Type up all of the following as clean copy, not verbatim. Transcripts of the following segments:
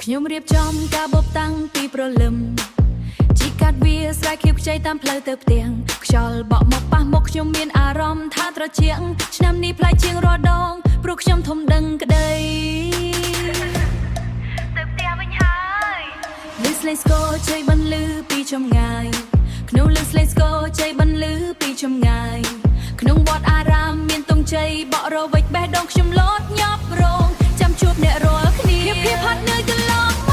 ខ្ញុំរៀបចំការបបតាំងពីព្រលឹមជីកាត់វាស្រែកខៀវខ្ចីតាមផ្លូវទៅផ្ទាំងខ្យល់បក់មកប៉ះមុខខ្ញុំមានអារម្មណ៍ថាត្រជាក់ឆ្នាំនេះប្លែកជាងរាល់ដងព្រោះខ្ញុំធំដឹងក្តីទៅផ្ទះវិញហើយលឺស្លេងស្គរជ័យបន្លឺពីចម្ងាយក្នុងលឺស្លេងស្គរជ័យបន្លឺពីចម្ងាយក្នុងវត្តអារាមមានទង់ជ័យបក់រវិចបេះដូងខ្ញុំលោតញាប់រងចាំជួបអ្នករាល់គ្នាភាពហត់នឿយកន្លងម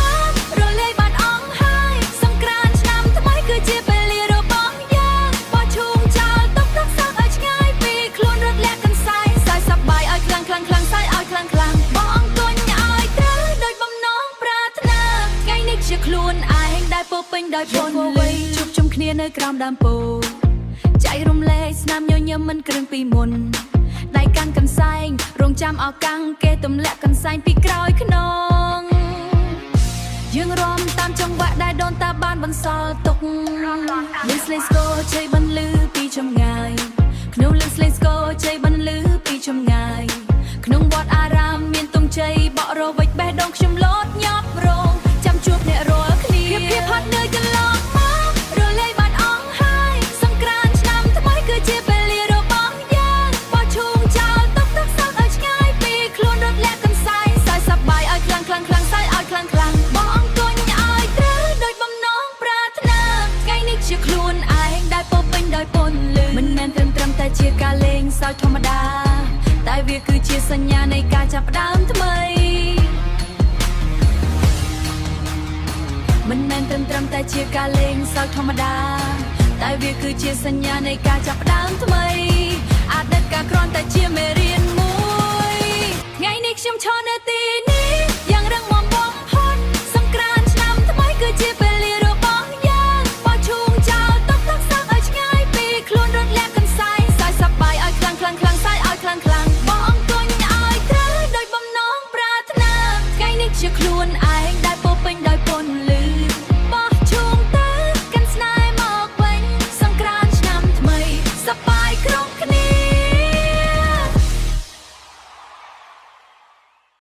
ករលាយបាត់អស់ហើយសង្គ្រាមឆ្នាំថ្មីគឺជាពេលលារបស់យើងបោះឈូងចោលទុកទឹកសាក់ឲ្យឆ្ងាយពីខ្លួនរត់លាក់កន្សែងសាយសប្បាយឲ្យខ្លាំងសាយឲ្យខ្លាំងបងអង្គុញឲ្យត្រូវដោយបំណងប្រាថ្នាថ្ងៃនេះជាខ្លួនឯងដែលពោពេញដោយពនលឺជួបជុំគ្នានៅក្រោមដើមពោធិ៍ចែករំលែកស្នាមញញឹមមិនគ្រឿងពីមុនដៃកាន់កន្សែងរងចាំអកាំងគេទម្លាក់កន្សែងពីក្រោយខ្នងយើងរាំតាមចង្វាក់ដែលដូនតាបានបន្សល់ទុកលឺស្លេងស្គរជ័យបន្លឺពីចម្ងាយក្នុងលឺស្លេងស្គរជ័យបន្លឺពីចម្ងាយក្នុងវត្តអារាមមានទង់ជ័យបក់រវិចបេះដូងខ្ញុំលោតញាប់រងចាំជួបអ្នករាល់គ្នាភាពហត់នឿយកន្លងមករលាយបាត់អស់ហើយសង្គ្រាមឆ្នាំថ្មីគឺជាពេលលារបស់យើងបោះឈូងចោលទុកទឹកសាក់ឲ្យឆ្ងាយពីខ្លួនរត់លាក់កន្សែងសាយសប្បាយឲ្យខ្លាំងសាយឲ្យខ្លាំងបងអង្គុញឲ្យត្រូវដោយបំណងប្រាថ្នាថ្ងៃនេះជាខ្លួនឯងដែលពោពេញដោយពន្លឺមិនមែនត្រឹមតែជាការលេងសើចធម្មតាតែវាគឺជាសញ្ញានៃការចាប់ផ្ដើមថ្មីមិនមែនត្រឹមតែជាការលេងសើចធម្មតាតែវាគឺជាសញ្ញានៃការចាប់ផ្ដើមថ្មីអតីតកាលគ្រាន់តែជាមេរៀនមួយថ្ងៃនេះខ្ញុំឈរនៅទី